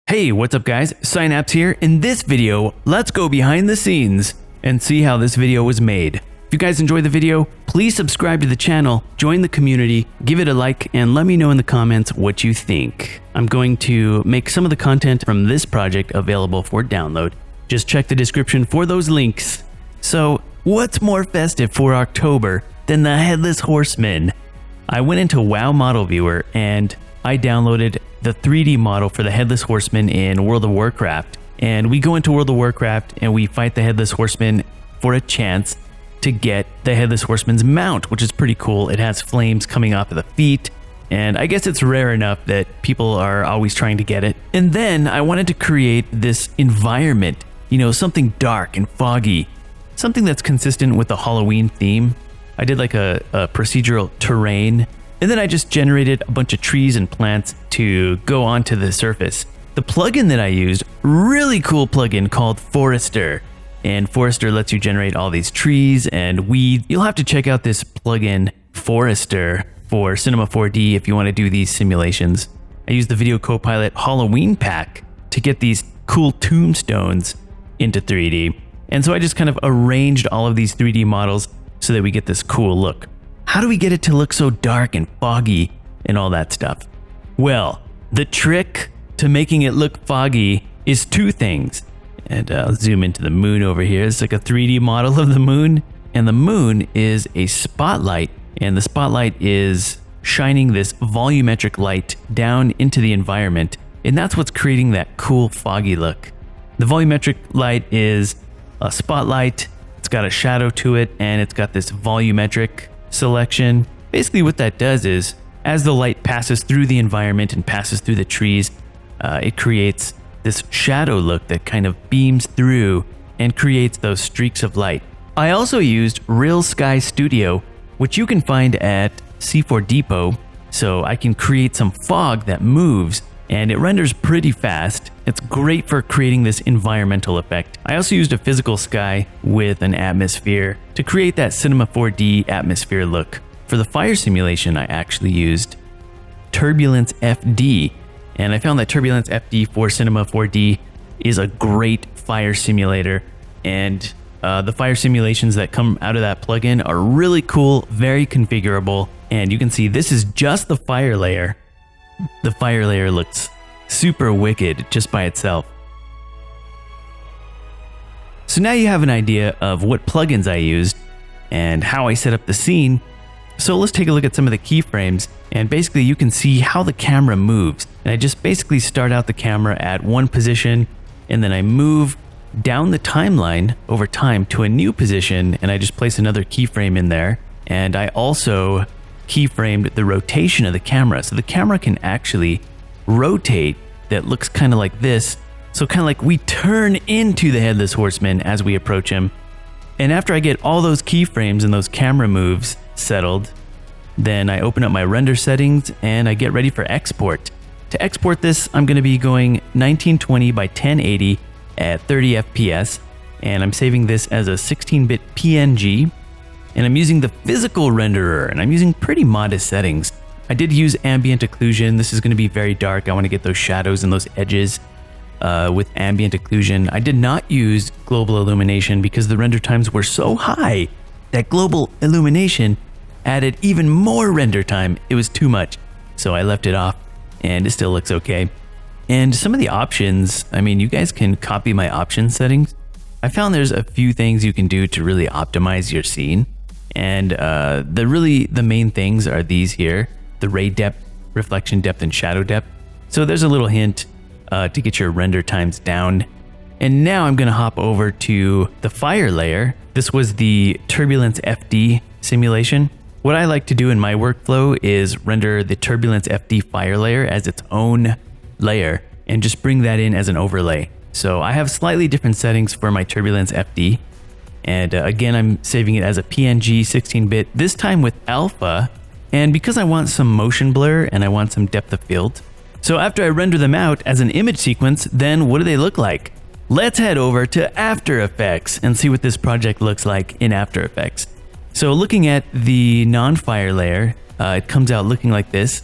Hey, what's up guys? Psynaps here. In this video, let's go behind the scenes and see how this video was made. If you guys enjoyed the video, please subscribe to the channel, join the community, give it a like, and let me know in the comments what you think. I'm going to make some of the content from this project available for download. Just check the description for those links. So, what's more festive for October than the Headless Horseman? I went into WoW Model Viewer and I downloaded the 3D model for the Headless Horseman in World of Warcraft. And we go into World of Warcraft and we fight the Headless Horseman for a chance to get the Headless Horseman's mount, which is pretty cool. It has flames coming off of the feet, and I guess it's rare enough that people are always trying to get it. And then I wanted to create this environment, you know, something dark and foggy, something that's consistent with the Halloween theme. I did like a procedural terrain, and then I just generated a bunch of trees and plants to go onto the surface. The plugin that I used, really cool plugin called Forester. And Forester lets you generate all these trees and weeds. You'll have to check out this plugin Forester for Cinema 4D if you want to do these simulations. I used the Video Copilot Halloween pack to get these cool tombstones into 3D. And so I just kind of arranged all of these 3D models so that we get this cool look. How do we get it to look so dark and foggy and all that stuff? Well, the trick to making it look foggy is two things. And I'll zoom into the moon over here. It's like a 3D model of the moon. And the moon is a spotlight. And the spotlight is shining this volumetric light down into the environment. And that's what's creating that cool foggy look. The volumetric light is a spotlight. It's got a shadow to it. And it's got this volumetric selection. Basically what that does is, as the light passes through the environment and passes through the trees, it creates this shadow look that kind of beams through and creates those streaks of light. I also used Real Sky Studio, which you can find at C4 Depot, so I can create some fog that moves and it renders pretty fast. It's great for creating this environmental effect. I also used a physical sky with an atmosphere to create that Cinema 4D atmosphere look. For the fire simulation, I actually used Turbulence FD, and I found that Turbulence FD for Cinema 4D is a great fire simulator, and the fire simulations that come out of that plugin are really cool, very configurable, and you can see this is just the fire layer. The fire layer looks super wicked just by itself. So now you have an idea of what plugins I used and how I set up the scene. So let's take a look at some of the keyframes, and basically you can see how the camera moves. And I just basically start out the camera at one position, and then I move down the timeline over time to a new position, and I just place another keyframe in there. And I also keyframed the rotation of the camera, so the camera can actually rotate. That looks kind of like this, so kind of like we turn into the Headless Horseman as we approach him. And after I get all those keyframes and those camera moves settled, then I open up my render settings and I get ready for export. To export this, I'm going to be going 1920 by 1080 at 30 FPS, and I'm saving this as a 16-bit PNG. And I'm using the physical renderer, and I'm using pretty modest settings. I did use ambient occlusion. This is going to be very dark. I want to get those shadows and those edges with ambient occlusion. I did not use global illumination because the render times were so high that global illumination added even more render time. It was too much, so I left it off, and it still looks okay. And some of the options, I mean, you guys can copy my option settings. I found there's a few things you can do to really optimize your scene. And the main things are these here: the ray depth, reflection depth, and shadow depth. So there's a little hint to get your render times down. And now I'm gonna hop over to the fire layer. This was the Turbulence FD simulation. What I like to do in my workflow is render the Turbulence FD fire layer as its own layer and just bring that in as an overlay. So I have slightly different settings for my Turbulence FD. And again, I'm saving it as a PNG 16-bit, this time with alpha. And because I want some motion blur and I want some depth of field. So after I render them out as an image sequence, then what do they look like? Let's head over to After Effects and see what this project looks like in After Effects. So looking at the non-fire layer, it comes out looking like this,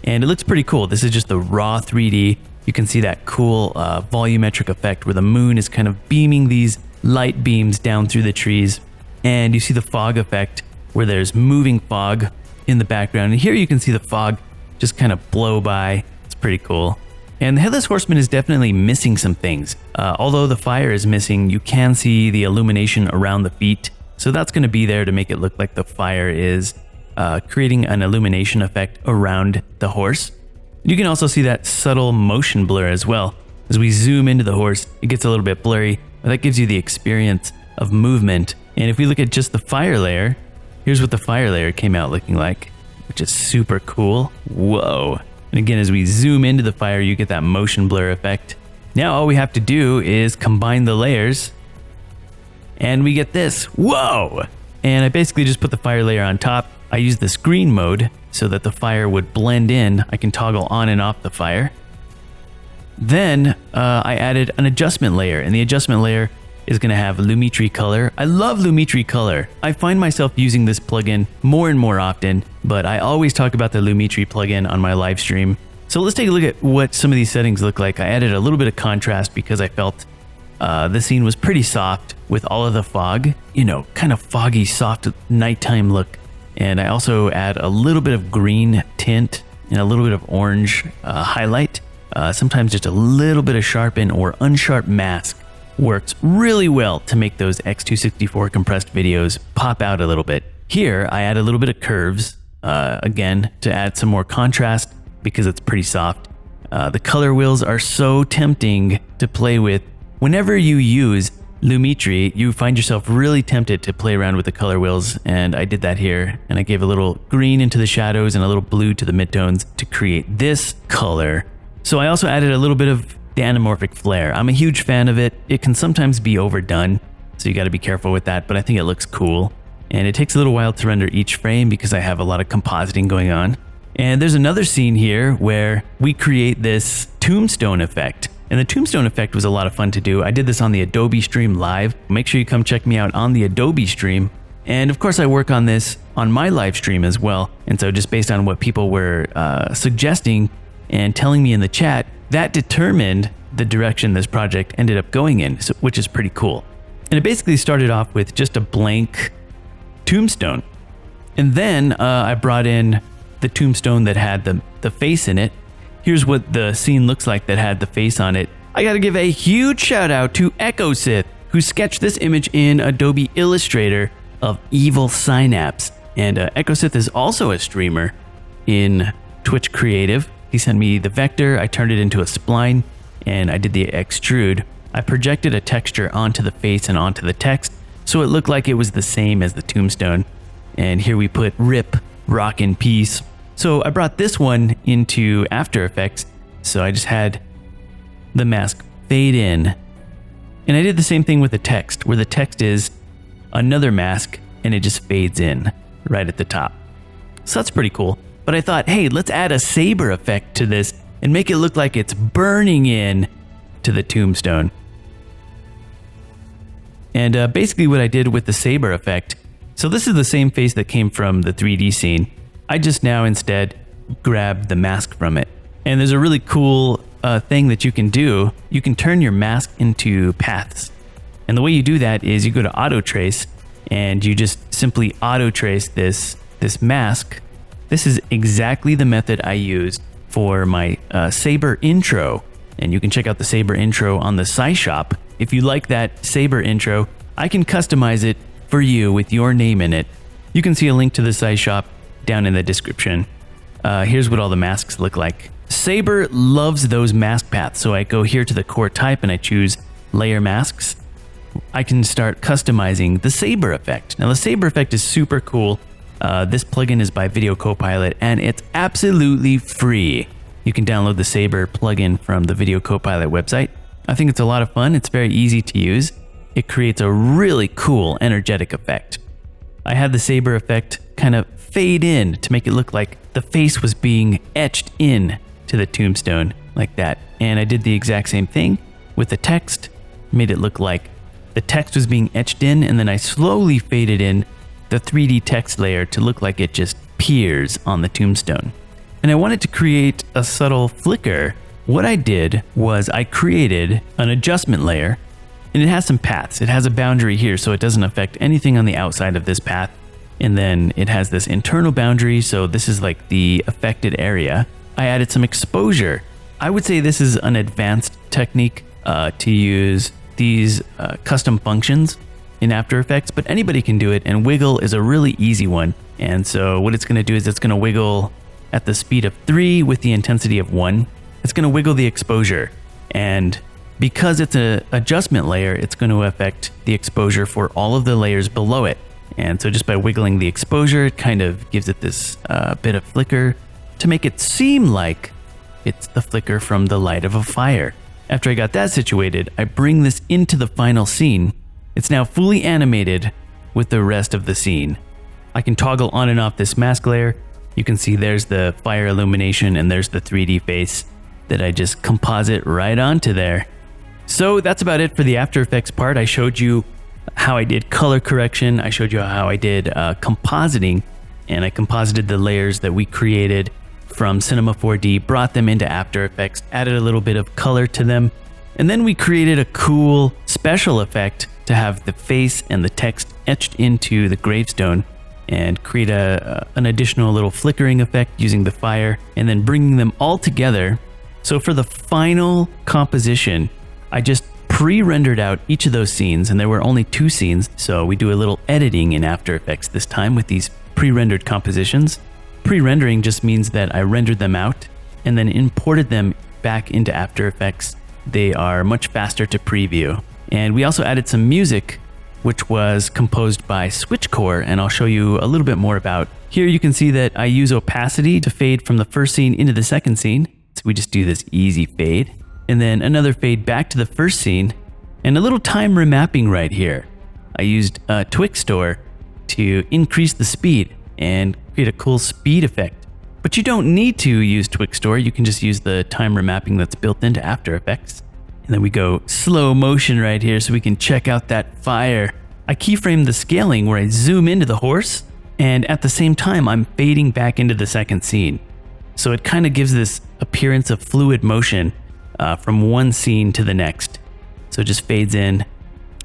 and it looks pretty cool. This is just the raw 3D. You can see that cool volumetric effect where the moon is kind of beaming these light beams down through the trees. And you see the fog effect where there's moving fog in the background. And here you can see the fog just kind of blow by. It's pretty cool. And the Headless Horseman is definitely missing some things. Although the fire is missing, you can see the illumination around the feet. So that's going to be there to make it look like the fire is creating an illumination effect around the horse. You can also see that subtle motion blur as well. As we zoom into the horse, it gets a little bit blurry, but that gives you the experience of movement. And if we look at just the fire layer, here's what the fire layer came out looking like, which is super cool. Whoa. And again, as we zoom into the fire, you get that motion blur effect. Now all we have to do is combine the layers and we get this. Whoa! And I basically just put the fire layer on top. I use the screen mode so that the fire would blend in. I can toggle on and off the fire. Then I added an adjustment layer, and the adjustment layer is going to have Lumetri color. I love Lumetri color. I find myself using this plugin more and more often, but I always talk about the Lumetri plugin on my live stream. So let's take a look at what some of these settings look like. I added a little bit of contrast because I felt the scene was pretty soft with all of the fog, you know, kind of foggy, soft nighttime look. And I also add a little bit of green tint and a little bit of orange highlight. Sometimes just a little bit of sharpen or unsharp mask works really well to make those X264 compressed videos pop out a little bit. Here, I add a little bit of curves, again, to add some more contrast because it's pretty soft. The color wheels are so tempting to play with. Whenever you use Lumetri, you find yourself really tempted to play around with the color wheels, and I did that here, and I gave a little green into the shadows and a little blue to the midtones to create this color. So I also added a little bit of the anamorphic flare. I'm a huge fan of it. It can sometimes be overdone, so you got to be careful with that, but I think it looks cool. And it takes a little while to render each frame because I have a lot of compositing going on. And there's another scene here where we create this Tombstone Effect. And the Tombstone Effect was a lot of fun to do. I did this on the Adobe stream live. Make sure you come check me out on the Adobe stream. And of course I work on this on my live stream as well. And so just based on what people were suggesting and telling me in the chat, that determined the direction this project ended up going in, which is pretty cool. And it basically started off with just a blank tombstone. And then I brought in the tombstone that had the face in it. Here's what the scene looks like that had the face on it. I gotta give a huge shout out to EchoSith, who sketched this image in Adobe Illustrator of evil Psynaps. And EchoSith is also a streamer in Twitch Creative. He sent me the vector, I turned it into a spline, and I did the extrude. I projected a texture onto the face and onto the text, so it looked like it was the same as the tombstone. And here we put RIP, rock in peace. So I brought this one into After Effects, so I just had the mask fade in. And I did the same thing with the text, where the text is another mask, and it just fades in right at the top. So that's pretty cool. But I thought, hey, let's add a saber effect to this and make it look like it's burning in to the tombstone. And basically what I did with the saber effect, so this is the same face that came from the 3D scene. I just now instead grabbed the mask from it. And there's a really cool thing that you can do. You can turn your mask into paths. And the way you do that is you go to auto trace and you just simply auto trace this mask. This is exactly the method I used for my Saber Intro. And you can check out the Saber Intro on the PsyShop. If you like that Saber Intro, I can customize it for you with your name in it. You can see a link to the PsyShop down in the description. Here's what all the masks look like. Saber loves those mask paths, so I go here to the core type and I choose layer masks. I can start customizing the Saber effect. Now the Saber effect is super cool. This plugin is by Video Copilot and it's absolutely free. You can download the Saber plugin from the Video Copilot website. I think it's a lot of fun. It's very easy to use. it creates a really cool energetic effect. I had the Saber effect kind of fade in to make it look like the face was being etched in to the tombstone like that. And I did the exact same thing with the text, made it look like the text was being etched in, and then I slowly faded in the 3D text layer to look like it just appears on the tombstone. And I wanted to create a subtle flicker. What I did was I created an adjustment layer, and it has some paths. It has a boundary here so it doesn't affect anything on the outside of this path. And then it has this internal boundary, so this is like the affected area. I added some exposure. I would say this is an advanced technique to use these custom functions in After Effects, but anybody can do it, and wiggle is a really easy one. And so what it's going to do is it's going to wiggle at the speed of 3 with the intensity of 1. It's going to wiggle the exposure, and because it's an adjustment layer, it's going to affect the exposure for all of the layers below it. And so just by wiggling the exposure, it kind of gives it this bit of flicker to make it seem like it's the flicker from the light of a fire. After I got that situated, I bring this into the final scene. It's now fully animated with the rest of the scene. I can toggle on and off this mask layer. You can see there's the fire illumination and there's the 3D face that I just composite right onto there. So that's about it for the After Effects part. I showed you how I did color correction. I showed you how I did compositing, and I composited the layers that we created from Cinema 4D, brought them into After Effects, added a little bit of color to them, and then we created a cool special effect to have the face and the text etched into the gravestone and create an additional little flickering effect using the fire, and then bringing them all together. So for the final composition, I just pre-rendered out each of those scenes, and there were only 2 scenes, so we do a little editing in After Effects this time with these pre-rendered compositions. Pre-rendering just means that I rendered them out and then imported them back into After Effects. They are much faster to preview. And we also added some music, which was composed by Switchcore, and I'll show you a little bit more about. Here you can see that I use opacity to fade from the first scene into the second scene. So we just do this easy fade, and then another fade back to the first scene, and a little time remapping right here. I used Twixtor to increase the speed and create a cool speed effect. But you don't need to use Twixtor, you can just use the time remapping that's built into After Effects. And then we go slow motion right here so we can check out that fire. I keyframe the scaling where I zoom into the horse, and at the same time I'm fading back into the second scene. So it kind of gives this appearance of fluid motion from one scene to the next. So it just fades in.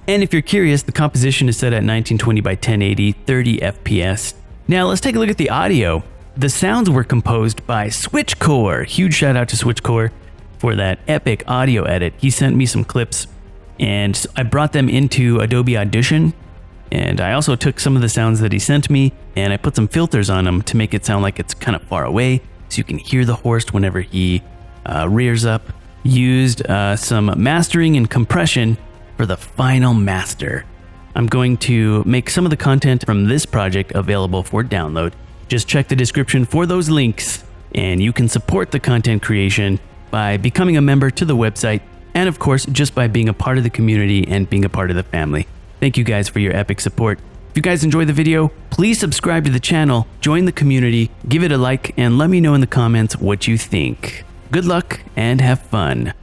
And if you're curious, the composition is set at 1920 by 1080, 30 FPS. Now let's take a look at the audio. The sounds were composed by Switchcore. Huge shout out to Switchcore for that epic audio edit. He sent me some clips and I brought them into Adobe Audition. And I also took some of the sounds that he sent me and I put some filters on them to make it sound like it's kind of far away, so you can hear the horse whenever he rears up. Used some mastering and compression for the final master. I'm going to make some of the content from this project available for download. Just check the description for those links, and you can support the content creation by becoming a member to the website, and of course, just by being a part of the community and being a part of the family. Thank you guys for your epic support. If you guys enjoyed the video, please subscribe to the channel, join the community, give it a like, and let me know in the comments what you think. Good luck and have fun.